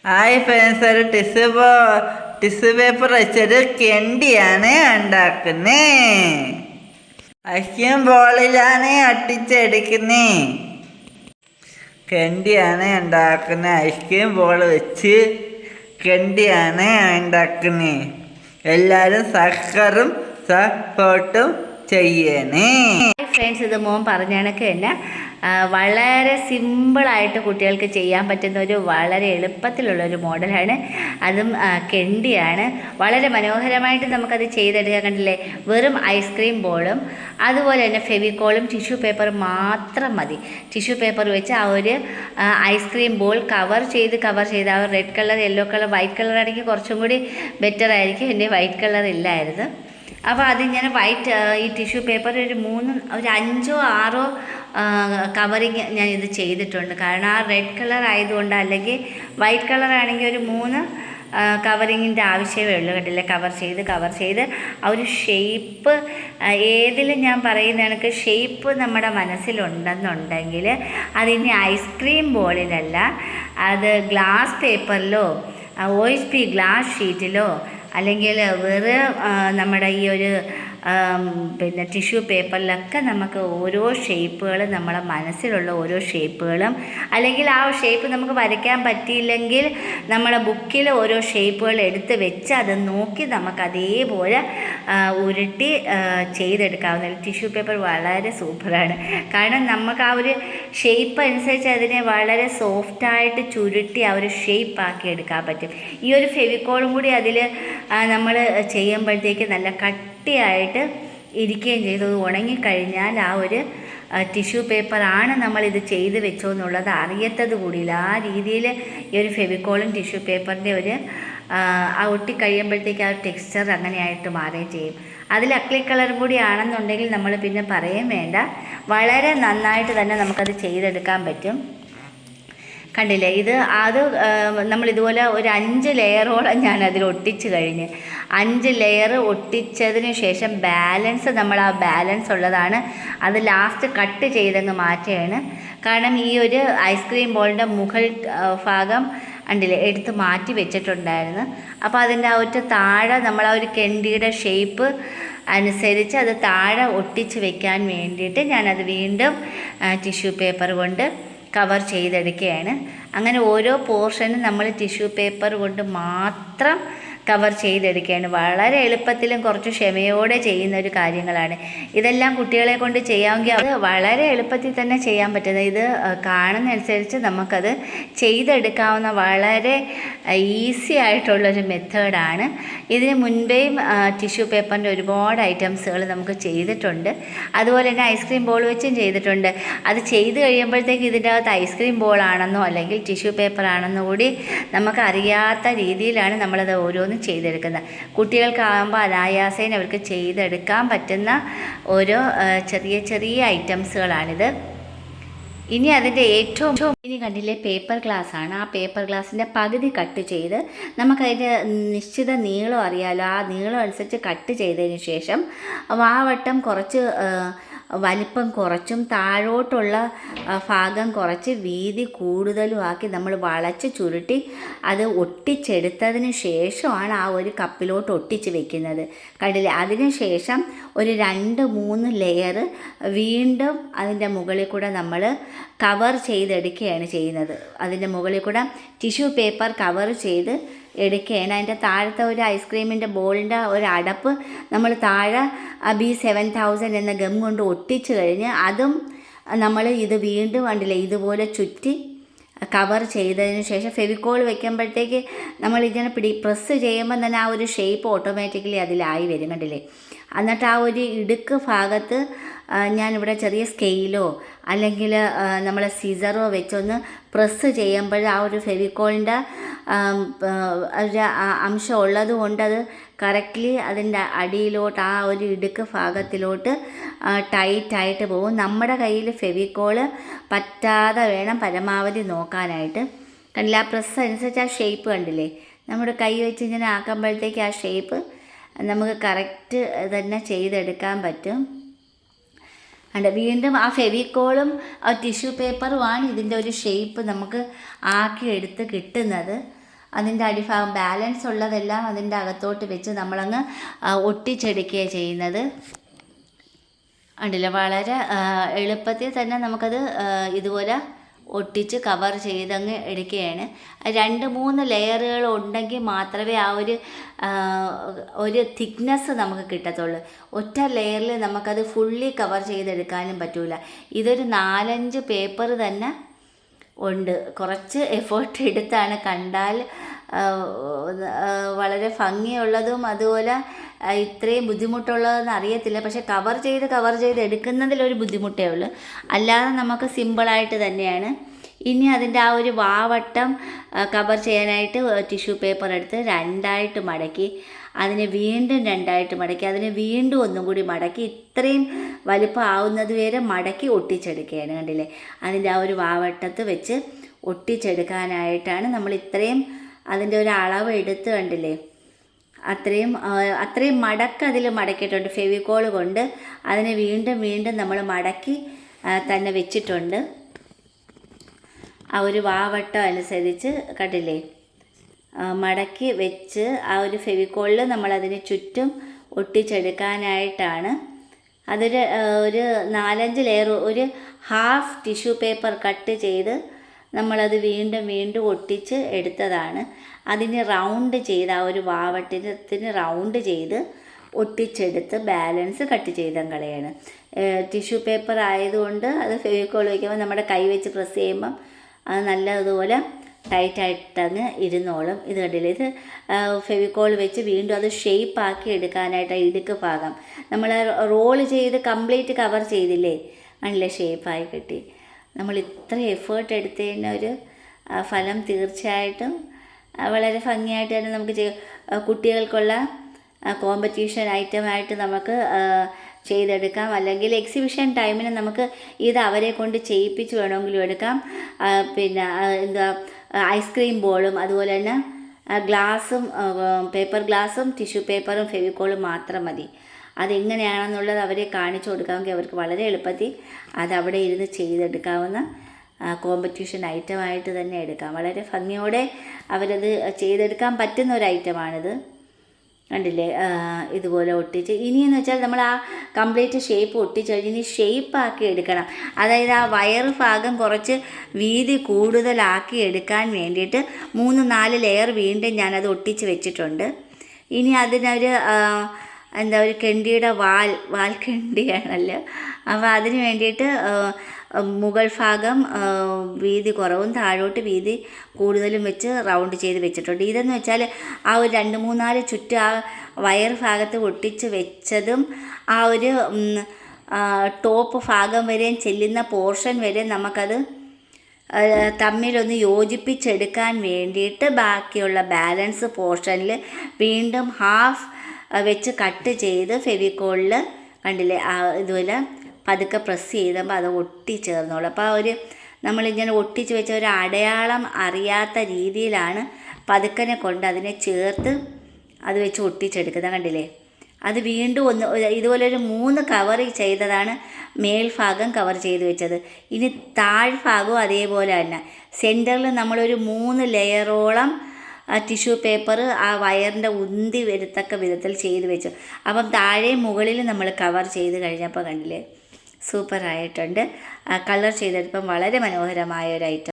Hi friends, ഒരു tissue paper വെച്ചൊരു കെണ്ടിയാണ് ഉണ്ടാക്കുന്നത്. ഐസ്ക്രീം ബോളിലാണ് ഒട്ടിച്ചെടുക്കുന്നത്. കെണ്ടിയാണ് ഉണ്ടാക്കുന്നത്. ഐസ്ക്രീം ബോൾ വെച്ച് കെണ്ടിയാണ് ഉണ്ടാക്കുന്നത്. എല്ലാവരും സക്കറും സപ്പോർട്ടും ചെയ്യണേ. ഫ്രണ്ട്സ്, ഇത് മോൻ പറഞ്ഞ കണക്ക് തന്നെ വളരെ സിമ്പിളായിട്ട് കുട്ടികൾക്ക് ചെയ്യാൻ പറ്റുന്ന ഒരു വളരെ എളുപ്പത്തിലുള്ളൊരു മോഡലാണ്. അതും കെണ്ടിയാണ്. വളരെ മനോഹരമായിട്ട് നമുക്കത് ചെയ്തെടുക്കാൻ. കണ്ടില്ലേ, വെറും ഐസ്ക്രീം ബോളും അതുപോലെ തന്നെ ഫെവിക്കോളും ടിഷ്യൂ പേപ്പറും മാത്രം മതി. ടിഷ്യൂ പേപ്പർ വെച്ച് ആ ഒരു ഐസ്ക്രീം ബോൾ കവർ ചെയ്ത് ആ red colour, yellow colour, white colour ആണെങ്കിൽ കുറച്ചും കൂടി ബെറ്റർ ആയിരിക്കും. എൻ്റെ വൈറ്റ് കളർ ഇല്ലായിരുന്നു. അപ്പോൾ അതിങ്ങനെ ഈ ടിഷ്യൂ പേപ്പർ ഒരു 5 6 കവറിങ് ഞാൻ ഇത് ചെയ്തിട്ടുണ്ട്. കാരണം ആ റെഡ് കളർ ആയതുകൊണ്ട്, അല്ലെങ്കിൽ വൈറ്റ് കളർ ആണെങ്കിൽ ഒരു 3 കവറിങ്ങിൻ്റെ ആവശ്യമേ ഉള്ളൂ. കണ്ടില്ലേ, കവർ ചെയ്ത് ആ ഒരു ഷേപ്പ് ഏതിലും ഞാൻ പറയുന്ന കണക്ക് ഷേപ്പ് നമ്മുടെ മനസ്സിലുണ്ടെന്നുണ്ടെങ്കിൽ അതിന് ഐസ്ക്രീം ബോളിലല്ല, അത് ഗ്ലാസ് പേപ്പറിലോ OSP ഗ്ലാസ് ഷീറ്റിലോ അല്ലെങ്കിൽ നമ്മുടെ ഈ ഒരു ടിഷ്യൂ പേപ്പറിലൊക്കെ നമുക്ക് ഓരോ ഷേപ്പുകൾ, നമ്മളെ മനസ്സിലുള്ള ഓരോ ഷേപ്പുകളും, അല്ലെങ്കിൽ ആ ഷേപ്പ് നമുക്ക് വരയ്ക്കാൻ പറ്റിയില്ലെങ്കിൽ നമ്മളെ ബുക്കിൽ ഓരോ ഷേപ്പുകൾ എടുത്ത് വെച്ച് അത് നോക്കി നമുക്ക് അതേപോലെ ഉരുട്ടി ചെയ്തെടുക്കാവുന്ന ടിഷ്യൂ പേപ്പർ വളരെ സൂപ്പറാണ്. കാരണം നമുക്ക് ആ ഒരു ഷേപ്പ് അനുസരിച്ച് അതിനെ വളരെ സോഫ്റ്റായിട്ട് ചുരുട്ടി ആ ഒരു ഷേപ്പാക്കി എടുക്കാൻ പറ്റും. ഈ ഒരു ഫെവിക്കോളും കൂടി അതിൽ നമ്മൾ ചെയ്യുമ്പോഴത്തേക്ക് നല്ല കട്ടിയായിട്ട് ഇരിക്കുകയും ചെയ്തത്. ഉണങ്ങിക്കഴിഞ്ഞാൽ ആ ഒരു ടിഷ്യൂ പേപ്പറാണ് നമ്മളിത് ചെയ്ത് വെച്ചോ എന്നുള്ളത് അറിയത്തത് കൂടിയില്ല. ആ രീതിയിൽ ഈ ഒരു ഫെവിക്കോളും ടിഷ്യൂ പേപ്പറിൻ്റെ ഒരു ഒട്ടിക്കഴിയുമ്പോഴത്തേക്ക് ആ ടെക്സ്ചർ അങ്ങനെയായിട്ട് മാറുകയും ചെയ്യും. അതിൽ അക്രിലിക് കളറും കൂടി ആണെന്നുണ്ടെങ്കിൽ നമ്മൾ പിന്നെ പറയുകയും വേണ്ട, വളരെ നന്നായിട്ട് തന്നെ നമുക്കത് ചെയ്തെടുക്കാൻ പറ്റും. കണ്ടില്ലേ, നമ്മളിതുപോലെ ഒരു 5 ലെയറോളം ഞാൻ അതിൽ ഒട്ടിച്ച് കഴിഞ്ഞ് 5 ലെയർ ഒട്ടിച്ചതിന് ശേഷം നമ്മൾ ആ ബാലൻസ് ഉള്ളതാണ് അത് ലാസ്റ്റ് കട്ട് ചെയ്തങ്ങ് മാറ്റുകയാണ്. കാരണം ഈ ഒരു ഐസ്ക്രീം ബോളിൻ്റെ മുകൾ ഭാഗം കണ്ടില്ലേ എടുത്ത് മാറ്റി വെച്ചിട്ടുണ്ടായിരുന്നു. അപ്പോൾ അതിൻ്റെ ആ ഒരു താഴെ നമ്മൾ ആ ഒരു കെണ്ടിയുടെ ഷേപ്പ് അനുസരിച്ച് അത് താഴെ ഒട്ടിച്ച് വെക്കാൻ വേണ്ടിയിട്ട് ഞാനത് വീണ്ടും ടിഷ്യൂ പേപ്പർ കൊണ്ട് കവർ ചെയ്തെടുക്കുകയാണ്. അങ്ങനെ ഓരോ പോർഷനും നമ്മൾ ടിഷ്യൂ പേപ്പർ കൊണ്ട് മാത്രം കവർ ചെയ്തെടുക്കുകയാണ്. വളരെ എളുപ്പത്തിലും കുറച്ച് ക്ഷമയോടെ ചെയ്യുന്ന ഒരു കാര്യങ്ങളാണ്. ഇതെല്ലാം കുട്ടികളെ കൊണ്ട് ചെയ്യാമെങ്കിൽ അത് വളരെ എളുപ്പത്തിൽ തന്നെ ചെയ്യാൻ പറ്റുന്നത്. ഇത് കാണുന്നതനുസരിച്ച് നമുക്കത് ചെയ്തെടുക്കാവുന്ന വളരെ ഈസി ആയിട്ടുള്ളൊരു മെത്തേഡാണ്. ഇതിന് മുൻപേയും ടിഷ്യൂ പേപ്പറിൻ്റെ ഒരുപാട് ഐറ്റംസുകൾ നമുക്ക് ചെയ്തിട്ടുണ്ട്. അതുപോലെ തന്നെ ഐസ്ക്രീം ബോൾ വെച്ചും ചെയ്തിട്ടുണ്ട്. അത് ചെയ്ത് കഴിയുമ്പോഴത്തേക്ക് ഇതിൻ്റെ അകത്ത് ഐസ്ക്രീം ബോളാണെന്നോ അല്ലെങ്കിൽ ടിഷ്യൂ പേപ്പർ ആണെന്നോ കൂടി നമുക്കറിയാത്ത രീതിയിലാണ് നമ്മളത് ഓരോന്നും ചെയ്തെടുക്കുന്നത്. കുട്ടികൾക്കാകുമ്പോൾ അനായാസേന അവർക്ക് ചെയ്തെടുക്കാൻ പറ്റുന്ന ഓരോ ചെറിയ ഐറ്റംസുകളാണിത്. ഇനി അതിൻ്റെ ഇനി കണ്ടില്ലേ, പേപ്പർ ഗ്ലാസ് ആണ്. ആ പേപ്പർ ഗ്ലാസിൻ്റെ പകുതി കട്ട് ചെയ്ത് നമുക്കതിൻ്റെ നിശ്ചിത നീളം അറിയാമല്ലോ, ആ നീളം അനുസരിച്ച് കട്ട് ചെയ്തതിന് ശേഷം വാവട്ടം കുറച്ച് വലിപ്പം കുറച്ചും താഴോട്ടുള്ള ഭാഗം കുറച്ച് വീതി കൂടുതലും ആക്കി നമ്മൾ വളച്ച് ചുരുട്ടി അത് ഒട്ടിച്ചെടുത്തതിന് ശേഷമാണ് ആ ഒരു കപ്പിലോട്ട് ഒട്ടിച്ച് വെക്കുന്നത്. കണ്ടില്ലേ, അതിന് ശേഷം ഒരു 2-3 ലെയർ വീണ്ടും അതിൻ്റെ മുകളിൽ കൂടെ നമ്മൾ കവർ ചെയ്തെടുക്കുകയാണ് ചെയ്യുന്നത്. അതിൻ്റെ മുകളിൽ കൂടെ ടിഷ്യൂ പേപ്പർ കവർ ചെയ്ത് എടുക്കുകയാണ്. അതിൻ്റെ താഴത്തെ ഒരു ഐസ്ക്രീമിൻ്റെ ബോളിൻ്റെ ഒരു അടപ്പ് നമ്മൾ താഴെ B7000 എന്ന ഗം കൊണ്ട് ഒട്ടിച്ച് കഴിഞ്ഞ് അതും നമ്മൾ ഇത് വീണ്ടും കണ്ടില്ലേ ഇതുപോലെ ചുറ്റി കവർ ചെയ്തതിന് ശേഷം ഫെവിക്കോൾ വെക്കുമ്പോഴത്തേക്ക് നമ്മൾ ഇങ്ങനെ പ്രസ് ചെയ്യുമ്പോൾ തന്നെ ആ ഒരു ഷേപ്പ് ഓട്ടോമാറ്റിക്കലി അതിലായി വരും. കണ്ടില്ലേ, എന്നിട്ട് ആ ഒരു ഇടുക്ക് ഭാഗത്ത് ഞാനിവിടെ ചെറിയ സ്കെയിലോ അല്ലെങ്കിൽ നമ്മളെ സിസറോ വെച്ചൊന്ന് പ്രസ് ചെയ്യുമ്പോൾ ആ ഒരു ഫെവിക്കോളിൻ്റെ ഒരു അംശം ഉള്ളത് കൊണ്ടത് കറക്റ്റ്ലി അതിൻ്റെ അടിയിലോട്ട് ആ ഒരു ഇടുക്ക് ഭാഗത്തിലോട്ട് ടൈറ്റായിട്ട് പോകും. നമ്മുടെ കയ്യിൽ ഫെവിക്കോള് പറ്റാതെ വേണം പരമാവധി നോക്കാനായിട്ട്. കണ്ടില്ല, ആ പ്രസ് അനുസരിച്ച് ആ ഷേപ്പ് കണ്ടില്ലേ, നമ്മുടെ കൈ വെച്ച് ഇങ്ങനെ ആക്കുമ്പോഴത്തേക്ക് ആ ഷേപ്പ് നമുക്ക് കറക്റ്റ് തന്നെ ചെയ്തെടുക്കാൻ പറ്റും. വീണ്ടും ആ ഫെവിക്കോളും ആ ടിഷ്യൂ പേപ്പറുമാണ് ഇതിൻ്റെ ഒരു ഷേപ്പ് നമുക്ക് ആക്കി എടുത്ത് കിട്ടുന്നത്. അതിൻ്റെ അടിഭാഗം ബാലൻസ് ഉള്ളതെല്ലാം അതിൻ്റെ അകത്തോട്ട് വെച്ച് നമ്മളങ്ങ് ഒട്ടിച്ചെടുക്കുകയാണ് ചെയ്യുന്നത്. ഉണ്ടല്ലോ, വളരെ എളുപ്പത്തിൽ തന്നെ നമുക്കത് ഇതുപോലെ ഒട്ടിച്ച് കവർ ചെയ്തങ്ങ് എടുക്കുകയാണ്. 2-3 ലെയറുകൾ ഉണ്ടെങ്കിൽ മാത്രമേ ആ ഒരു തിക്നെസ് നമുക്ക് കിട്ടത്തുള്ളൂ. ഒറ്റ ലെയറിൽ നമുക്കത് ഫുള്ളി കവർ ചെയ്തെടുക്കാനും പറ്റില്ല. ഇതൊരു 4-5 പേപ്പർ തന്നെ ഉണ്ട്. കുറച്ച് എഫേർട്ട് എടുത്താണ്. കണ്ടാൽ വളരെ ഭംഗിയുള്ളതും അതുപോലെ ഇത്രയും ബുദ്ധിമുട്ടുള്ളതെന്ന് അറിയത്തില്ല. പക്ഷെ കവർ ചെയ്ത് എടുക്കുന്നതിലൊരു ബുദ്ധിമുട്ടേ ഉള്ളൂ. അല്ലാതെ നമുക്ക് സിമ്പിളായിട്ട് തന്നെയാണ്. ഇനി അതിൻ്റെ ആ ഒരു വാവട്ടം കവർ ചെയ്യാനായിട്ട് ടിഷ്യൂ പേപ്പർ എടുത്ത് 2ആയിട്ട് മടക്കി അതിനെ വീണ്ടും 2ആയിട്ട് മടക്കി അതിനെ വീണ്ടും ഒന്നും കൂടി മടക്കി ഇത്രയും വലുപ്പം ആവുന്നത് വരെ മടക്കി ഒട്ടിച്ചെടുക്കുകയാണ്. കണ്ടില്ലേ, അതിൻ്റെ ആ ഒരു വാവട്ടത്ത് വെച്ച് ഒട്ടിച്ചെടുക്കാനായിട്ടാണ് നമ്മൾ ഇത്രയും അതിൻ്റെ ഒരു അളവ് എടുത്ത്. കണ്ടില്ലേ, അത്രയും മടക്ക് അതിൽ മടക്കിയിട്ടുണ്ട്. ഫെവിക്കോൾ കൊണ്ട് അതിനെ വീണ്ടും നമ്മൾ മടക്കി തന്നെ വെച്ചിട്ടുണ്ട്. ആ ഒരു വാവട്ടം അനുസരിച്ച് കണ്ടില്ലേ മടക്കി വെച്ച് ആ ഒരു ഫെവിക്കോളിൽ നമ്മളതിന് ചുറ്റും ഒട്ടിച്ചെടുക്കാനായിട്ടാണ്. ഒരു 4-5 ലെയർ, ഒരു ഹാഫ് ടിഷ്യൂ പേപ്പർ കട്ട് ചെയ്ത് നമ്മളത് വീണ്ടും ഒട്ടിച്ച് എടുത്തതാണ്. അതിന് റൗണ്ട് ചെയ്ത് ആ ഒരു വാവട്ടത്തിന് റൗണ്ട് ചെയ്ത് ഒട്ടിച്ചെടുത്ത് ബാലൻസ് കട്ട് ചെയ്തും കളയാണ്. ടിഷ്യൂ പേപ്പർ ആയതുകൊണ്ട് അത് ഫെവിക്കോൾ വയ്ക്കുമ്പോൾ നമ്മുടെ കൈ വെച്ച് പ്രസ് ചെയ്യുമ്പം അത് നല്ലതുപോലെ ടൈറ്റായിട്ടങ്ങ് ഇരുന്നോളും. ഇത് കണ്ടില്ലേ, ഇത് ഫെവിക്കോൾ വെച്ച് വീണ്ടും അത് ഷേപ്പാക്കി എടുക്കാനായിട്ട് ഇടുക്ക് ഭാഗം നമ്മൾ റോള് ചെയ്ത് കംപ്ലീറ്റ് കവർ ചെയ്തില്ലേ, നല്ല ഷേപ്പായി കിട്ടി. നമ്മൾ ഇത്ര എഫേർട്ട് എടുത്തതിന് ഒരു ഫലം തീർച്ചയായിട്ടും വളരെ ഭംഗിയായിട്ട് തന്നെ നമുക്ക് കുട്ടികൾക്കുള്ള കോമ്പറ്റീഷൻ ഐറ്റമായിട്ട് നമുക്ക് ചെയ്തെടുക്കാം. അല്ലെങ്കിൽ എക്സിബിഷൻ ടൈമിന് നമുക്ക് ഇത് അവരെ കൊണ്ട് ചെയ്യിപ്പിച്ച് വേണമെങ്കിലും എടുക്കാം. പിന്നെ ഐസ്ക്രീം ബോളും അതുപോലെ തന്നെ ഗ്ലാസും പേപ്പർ ഗ്ലാസും ടിഷ്യൂ പേപ്പറും ഫെവിക്കോളും മാത്രം മതി. അതെങ്ങനെയാണെന്നുള്ളത് അവരെ കാണിച്ചു കൊടുക്കാമെങ്കിൽ അവർക്ക് വളരെ എളുപ്പത്തിൽ അതവിടെ ഇരുന്ന് ചെയ്തെടുക്കാവുന്ന കോമ്പറ്റീഷൻ ഐറ്റമായിട്ട് തന്നെ എടുക്കാം. വളരെ ഭംഗിയോടെ അവരത് ചെയ്തെടുക്കാൻ പറ്റുന്ന ഒരു ഐറ്റമാണിത്. കണ്ടില്ലേ, ഇതുപോലെ ഒട്ടിച്ച് ഇനിയെന്ന് വെച്ചാൽ നമ്മൾ ആ കംപ്ലീറ്റ് ഷേപ്പ് ഒട്ടിച്ച് കഴിഞ്ഞ് ഷേപ്പാക്കി എടുക്കണം. അതായത് ആ വയർ ഭാഗം കുറച്ച് വീതി കൂടുതലാക്കി എടുക്കാൻ വേണ്ടിയിട്ട് 3-4 ലെയർ വീണ്ടും ഞാനത് ഒട്ടിച്ച് വെച്ചിട്ടുണ്ട്. ഇനി അതിനൊരു ഒരു കെണ്ടിയുടെ വാൽ കെണ്ടിയാണല്ലോ. അപ്പോൾ അതിന് വേണ്ടിയിട്ട് മുകൾ ഭാഗം വീതി കുറവും താഴോട്ട് വീതി കൂടുതലും വെച്ച് റൗണ്ട് ചെയ്ത് വെച്ചിട്ടുണ്ട്. ഇതെന്ന് വെച്ചാൽ ആ ഒരു 2-3-4 ചുറ്റും ആ വയർ ഭാഗത്ത് ഒട്ടിച്ച് വെച്ചതും ആ ഒരു ടോപ്പ് ഭാഗം വരെയും ചെല്ലുന്ന പോർഷൻ വരെ നമുക്കത് തമ്മിലൊന്ന് യോജിപ്പിച്ചെടുക്കാൻ വേണ്ടിയിട്ട് ബാക്കിയുള്ള ബാലൻസ് പോർഷനിൽ വീണ്ടും ഹാഫ് വെച്ച് കട്ട് ചെയ്ത് ഫെവിക്കോളിൽ കണ്ടില്ലേ ഇതുപോലെ പതുക്കെ പ്രസ് ചെയ്തപ്പോൾ അത് ഒട്ടിച്ചേർന്നോളൂ. അപ്പോൾ ആ ഒരു നമ്മളിങ്ങനെ ഒട്ടിച്ച് വെച്ച ഒരു അടയാളം അറിയാത്ത രീതിയിലാണ് പതുക്കനെ കൊണ്ട് അതിനെ ചേർത്ത് അത് വെച്ച് ഒട്ടിച്ചെടുക്കുന്നത്. കണ്ടില്ലേ, അത് വീണ്ടും ഇതുപോലെ ഒരു 3 കവർ ചെയ്തതാണ് മേൽഭാഗം കവർ ചെയ്ത് വെച്ചത്. ഇനി താഴ്ഭാഗവും അതേപോലെ തന്നെ സെൻറ്ററിൽ നമ്മളൊരു 3 ലെയറോളം ടിഷ്യൂ പേപ്പർ ആ വയറിൻ്റെ ഉന്തി വരത്തക്ക വിധത്തിൽ ചെയ്ത് വെച്ചു. അപ്പം താഴെയും മുകളിൽ നമ്മൾ കവർ ചെയ്ത് കഴിഞ്ഞപ്പോൾ കണ്ടില്ലേ സൂപ്പറായിട്ടുണ്ട്. കളർ ചെയ്തെടുപ്പം വളരെ മനോഹരമായ ഒരു ഐറ്റം.